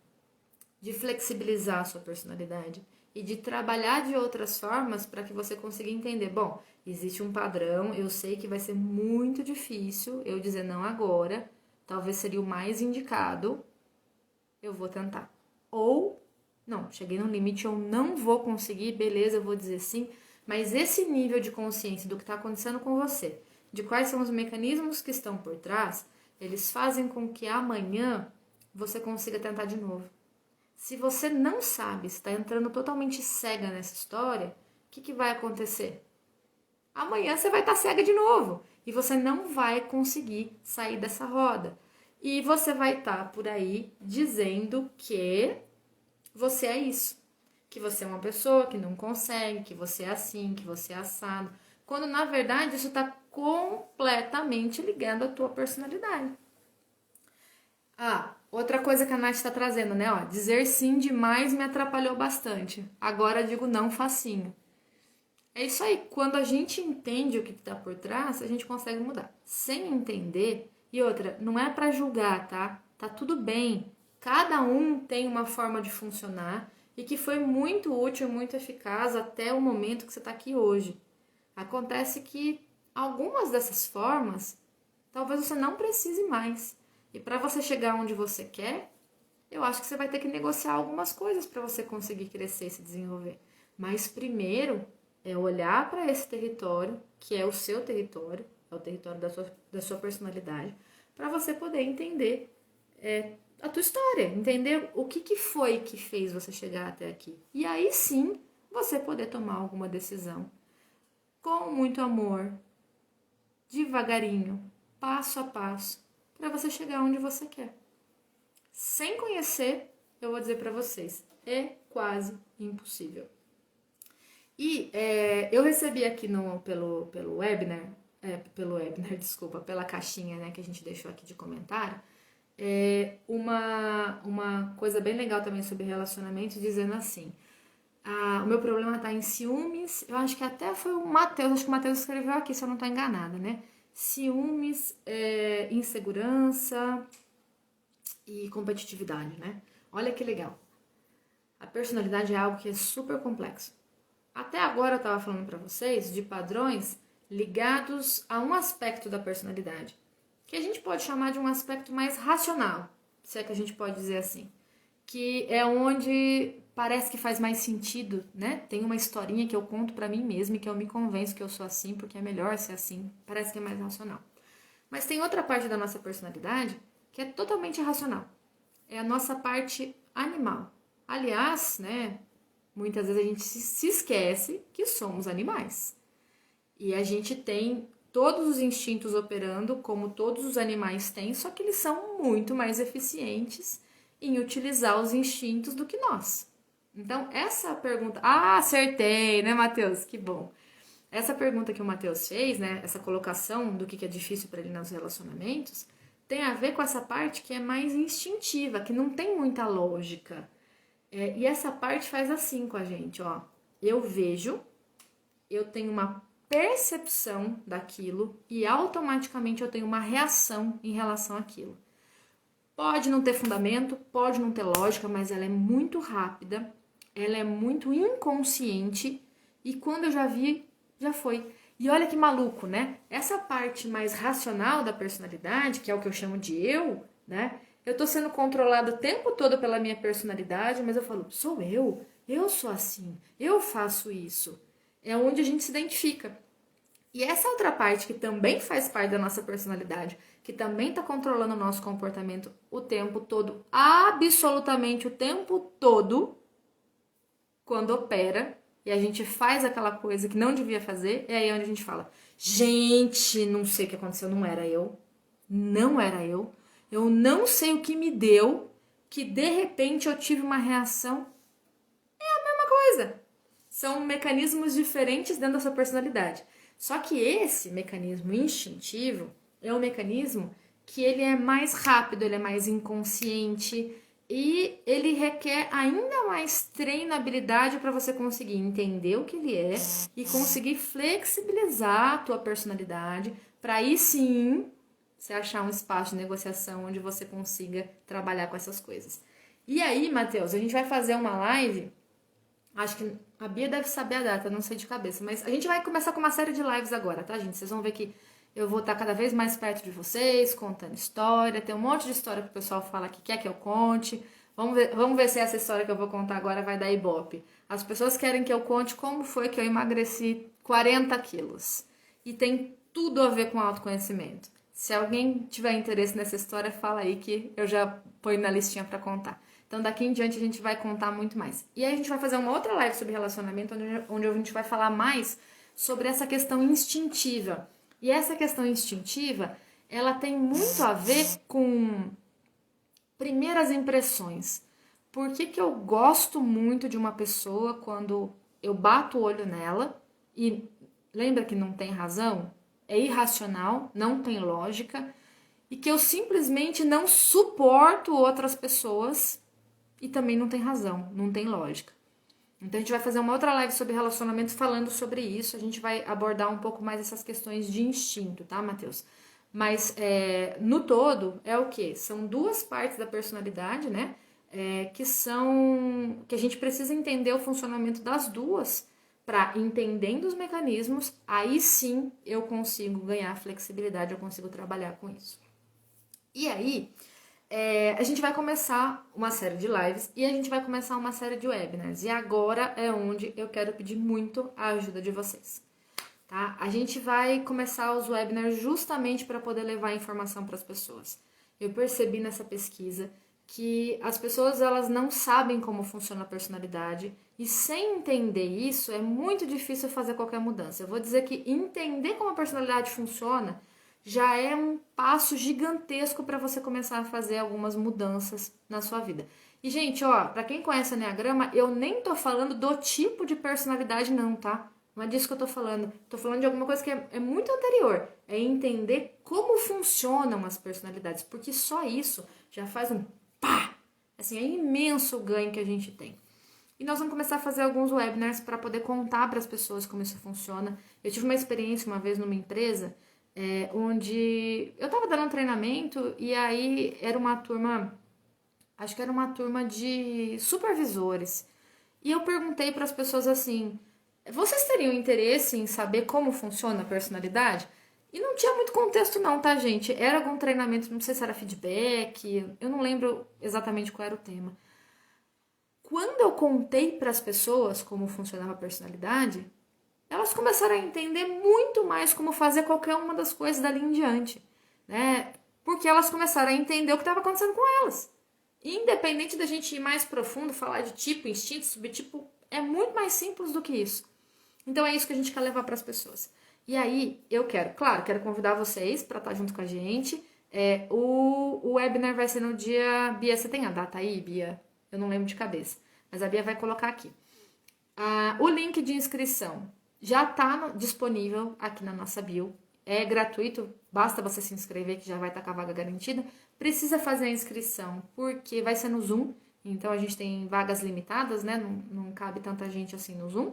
de flexibilizar a sua personalidade e de trabalhar de outras formas para que você consiga entender, bom, existe um padrão, eu sei que vai ser muito difícil eu dizer não agora, talvez seria o mais indicado, eu vou tentar. Ou, não, cheguei no limite, eu não vou conseguir, beleza, eu vou dizer sim, mas esse nível de consciência do que está acontecendo com você, de quais são os mecanismos que estão por trás, eles fazem com que amanhã você consiga tentar de novo. Se você não sabe, está entrando totalmente cega nessa história, o que vai acontecer? Amanhã você vai estar cega de novo e você não vai conseguir sair dessa roda. E você vai estar por aí dizendo que você é isso, que você é uma pessoa que não consegue, que você é assim, que você é assado, quando na verdade isso está completamente ligado à tua personalidade. Ah, outra coisa que a Nath está trazendo, né? Ó, dizer sim demais me atrapalhou bastante. Agora digo não facinho. É isso aí. Quando a gente entende o que está por trás, a gente consegue mudar. Sem entender, e outra, não é para julgar, tá? Tá tudo bem. Cada um tem uma forma de funcionar e que foi muito útil, muito eficaz até o momento que você está aqui hoje. Acontece que algumas dessas formas, talvez você não precise mais. E para você chegar onde você quer, eu acho que você vai ter que negociar algumas coisas para você conseguir crescer e se desenvolver. Mas primeiro é olhar para esse território, que é o seu território, é o território da sua personalidade, para você poder entender a tua história, entender o que foi que fez você chegar até aqui. E aí sim você poder tomar alguma decisão com muito amor, devagarinho, passo a passo, para você chegar onde você quer. Sem conhecer, eu vou dizer para vocês, é quase impossível. E eu recebi aqui pelo webinar, desculpa, pela caixinha, né, que a gente deixou aqui de comentário, uma coisa bem legal também sobre relacionamento, dizendo assim: o meu problema tá em ciúmes, eu acho que até foi o Matheus, acho que o Matheus escreveu aqui, se eu não tô enganada, né? Ciúmes, insegurança e competitividade, né? Olha que legal. A personalidade é algo que é super complexo. Até agora eu estava falando para vocês de padrões ligados a um aspecto da personalidade, que a gente pode chamar de um aspecto mais racional, se é que a gente pode dizer assim, que é onde parece que faz mais sentido, né? Tem uma historinha que eu conto para mim mesma e que eu me convenço que eu sou assim porque é melhor ser assim, parece que é mais racional. Mas tem outra parte da nossa personalidade que é totalmente irracional. É a nossa parte animal. Aliás, né, muitas vezes a gente se esquece que somos animais. E a gente tem todos os instintos operando como todos os animais têm, só que eles são muito mais eficientes em utilizar os instintos do que nós. Então, essa pergunta... Ah, acertei, né, Matheus? Que bom. Essa pergunta que o Matheus fez, né, essa colocação do que é difícil para ele nos relacionamentos, tem a ver com essa parte que é mais instintiva, que não tem muita lógica. E essa parte faz assim com a gente, ó. Eu vejo, eu tenho uma percepção daquilo e automaticamente eu tenho uma reação em relação àquilo. Pode não ter fundamento, pode não ter lógica, mas ela é muito rápida, ela é muito inconsciente e quando eu já vi, já foi. E olha que maluco, né? Essa parte mais racional da personalidade, que é o que eu chamo de eu, né? Eu tô sendo controlada o tempo todo pela minha personalidade, mas eu falo, sou eu sou assim, eu faço isso. É onde a gente se identifica. E essa outra parte que também faz parte da nossa personalidade, que também está controlando o nosso comportamento o tempo todo, absolutamente o tempo todo, quando opera, e a gente faz aquela coisa que não devia fazer, é aí onde a gente fala, gente, não sei o que aconteceu, não era eu, eu não sei o que me deu, que de repente eu tive uma reação, é a mesma coisa. São mecanismos diferentes dentro da sua personalidade. Só que esse mecanismo instintivo é um mecanismo que ele é mais rápido, ele é mais inconsciente e ele requer ainda mais treinabilidade para você conseguir entender o que ele é e conseguir flexibilizar a tua personalidade para aí sim você achar um espaço de negociação onde você consiga trabalhar com essas coisas. E aí, Matheus, a gente vai fazer uma live, acho que a Bia deve saber a data, não sei de cabeça, mas a gente vai começar com uma série de lives agora, tá, gente? Vocês vão ver que eu vou estar cada vez mais perto de vocês, contando história, tem um monte de história que o pessoal fala que quer que eu conte. Vamos ver se essa história que eu vou contar agora vai dar ibope. As pessoas querem que eu conte como foi que eu emagreci 40 quilos. E tem tudo a ver com autoconhecimento. Se alguém tiver interesse nessa história, fala aí que eu já ponho na listinha para contar. Então, daqui em diante, a gente vai contar muito mais. E aí, a gente vai fazer uma outra live sobre relacionamento, onde a gente vai falar mais sobre essa questão instintiva. E essa questão instintiva, ela tem muito a ver com primeiras impressões. Por que eu gosto muito de uma pessoa quando eu bato o olho nela? E lembra que não tem razão? É irracional, não tem lógica. e que eu simplesmente não suporto outras pessoas e também não tem razão, não tem lógica. Então a gente vai fazer uma outra live sobre relacionamento falando sobre isso. A gente vai abordar um pouco mais essas questões de instinto, tá, Matheus? Mas no todo é o quê? São duas partes da personalidade, né? Que a gente precisa entender o funcionamento das duas para, entendendo os mecanismos, aí sim eu consigo ganhar flexibilidade, eu consigo trabalhar com isso. E aí, a gente vai começar uma série de lives e a gente vai começar uma série de webinars. E agora é onde eu quero pedir muito a ajuda de vocês. Tá? A gente vai começar os webinars justamente para poder levar informação para as pessoas. Eu percebi nessa pesquisa que as pessoas elas não sabem como funciona a personalidade e sem entender isso é muito difícil fazer qualquer mudança. Eu vou dizer que entender como a personalidade funciona já é um passo gigantesco para você começar a fazer algumas mudanças na sua vida. E, gente, ó, para quem conhece o Enneagrama, eu nem tô falando do tipo de personalidade não, tá? Não é disso que eu tô falando. Tô falando de alguma coisa que é muito anterior. É entender como funcionam as personalidades, porque só isso já faz um pá! Assim, é imenso o ganho que a gente tem. E nós vamos começar a fazer alguns webinars para poder contar para as pessoas como isso funciona. Eu tive uma experiência uma vez numa empresa onde eu estava dando um treinamento e aí era uma turma, acho que era uma turma de supervisores. E eu perguntei para as pessoas assim: vocês teriam interesse em saber como funciona a personalidade? E não tinha muito contexto não, tá, gente? Era algum treinamento, não sei se era feedback, eu não lembro exatamente qual era o tema. Quando eu contei para as pessoas como funcionava a personalidade, elas começaram a entender muito mais como fazer qualquer uma das coisas dali em diante, né? Porque elas começaram a entender o que estava acontecendo com elas. Independente da gente ir mais profundo, falar de tipo, instinto, subtipo, é muito mais simples do que isso. Então é isso que a gente quer levar para as pessoas. E aí, eu quero convidar vocês para estar junto com a gente. O webinar vai ser no dia... Bia, você tem a data aí, Bia? Eu não lembro de cabeça. Mas a Bia vai colocar aqui. O link de inscrição já está disponível aqui na nossa bio. É gratuito, basta você se inscrever que já vai estar com a vaga garantida. Precisa fazer a inscrição porque vai ser no Zoom. Então a gente tem vagas limitadas, né? Não cabe tanta gente assim no Zoom.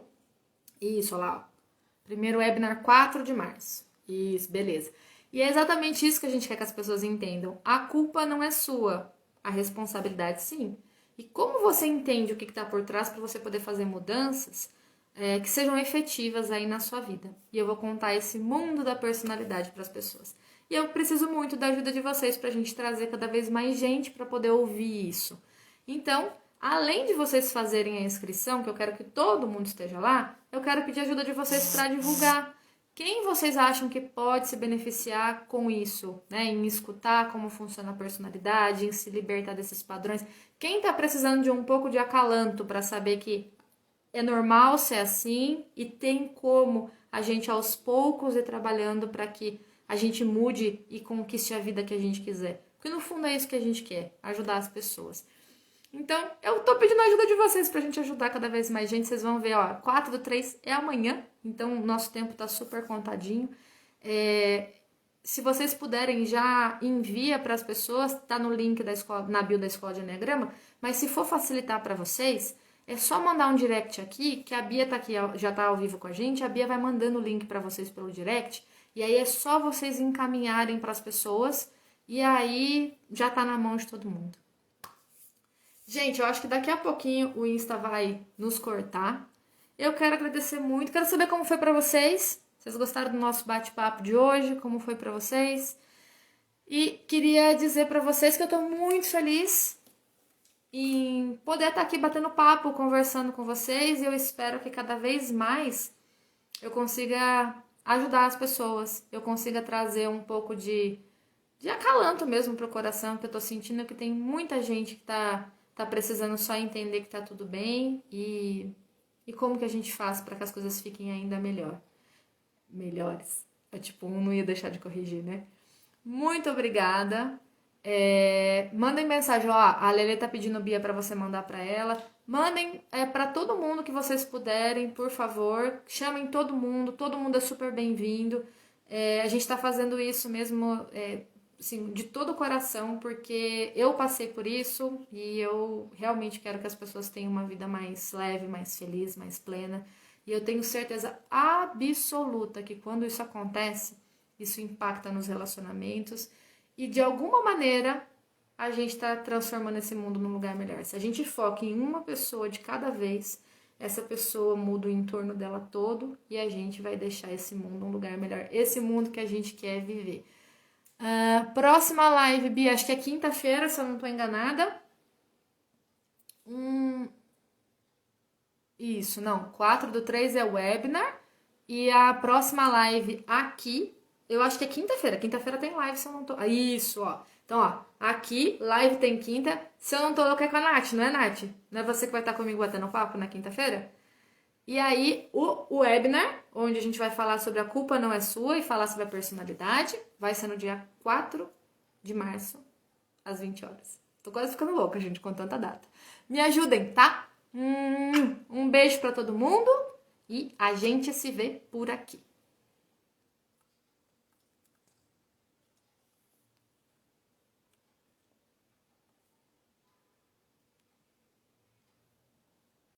Isso, olha lá, ó. Primeiro webinar 4 de março. Isso, beleza. E é exatamente isso que a gente quer que as pessoas entendam. A culpa não é sua, a responsabilidade sim. E como você entende o que está por trás para você poder fazer mudanças que sejam efetivas aí na sua vida. E eu vou contar esse mundo da personalidade para as pessoas. E eu preciso muito da ajuda de vocês para a gente trazer cada vez mais gente para poder ouvir isso. Então, além de vocês fazerem a inscrição, que eu quero que todo mundo esteja lá, eu quero pedir ajuda de vocês para divulgar. Quem vocês acham que pode se beneficiar com isso, né? Em escutar como funciona a personalidade, em se libertar desses padrões? Quem está precisando de um pouco de acalanto para saber que é normal ser assim e tem como a gente aos poucos ir trabalhando para que a gente mude e conquiste a vida que a gente quiser? Porque no fundo é isso que a gente quer, ajudar as pessoas. Então, eu tô pedindo a ajuda de vocês pra gente ajudar cada vez mais gente. Vocês vão ver, ó, 4/3 é amanhã, então o nosso tempo tá super contadinho. Se vocês puderem, já envia para as pessoas, tá no link da escola, na bio da Escola de Enneagrama, mas se for facilitar para vocês, é só mandar um direct aqui, que a Bia tá aqui, já tá ao vivo com a gente, a Bia vai mandando o link para vocês pelo direct, e aí é só vocês encaminharem para as pessoas, e aí já tá na mão de todo mundo. Gente, eu acho que daqui a pouquinho o Insta vai nos cortar. Eu quero agradecer muito. Quero saber como foi pra vocês. Vocês gostaram do nosso bate-papo de hoje? Como foi pra vocês? E queria dizer pra vocês que eu tô muito feliz em poder estar aqui batendo papo, conversando com vocês. E eu espero que cada vez mais eu consiga ajudar as pessoas. Eu consiga trazer um pouco de acalanto mesmo pro coração, que eu tô sentindo que tem muita gente que tá precisando só entender que tá tudo bem e como que a gente faz para que as coisas fiquem ainda melhores. Tipo, um não ia deixar de corrigir, né? Muito obrigada. Mandem mensagem, ó, a Lelê tá pedindo Bia para você mandar para ela. Mandem para todo mundo que vocês puderem, por favor. Chamem todo mundo é super bem-vindo. A gente tá fazendo isso mesmo assim, de todo o coração, porque eu passei por isso e eu realmente quero que as pessoas tenham uma vida mais leve, mais feliz, mais plena. E eu tenho certeza absoluta que quando isso acontece, isso impacta nos relacionamentos e de alguma maneira a gente está transformando esse mundo num lugar melhor. Se a gente foca em uma pessoa de cada vez, essa pessoa muda o entorno dela todo e a gente vai deixar esse mundo um lugar melhor. Esse mundo que a gente quer viver. Próxima live, Bia, acho que é quinta-feira, se eu não estou enganada. Isso, não. 4/3 é webinar. E a próxima live aqui, eu acho que é quinta-feira. Quinta-feira tem live, se eu não tô. Isso, ó. Então, ó, aqui, live tem quinta. Se eu não tô louca é com a Nath, não é, Nath? Não é você que vai estar comigo batendo papo na quinta-feira? E aí, o webinar, onde a gente vai falar sobre a culpa não é sua e falar sobre a personalidade, vai ser no dia 4 de março, às 20 horas. Tô quase ficando louca, gente, com tanta data. Me ajudem, tá? Um beijo pra todo mundo e a gente se vê por aqui.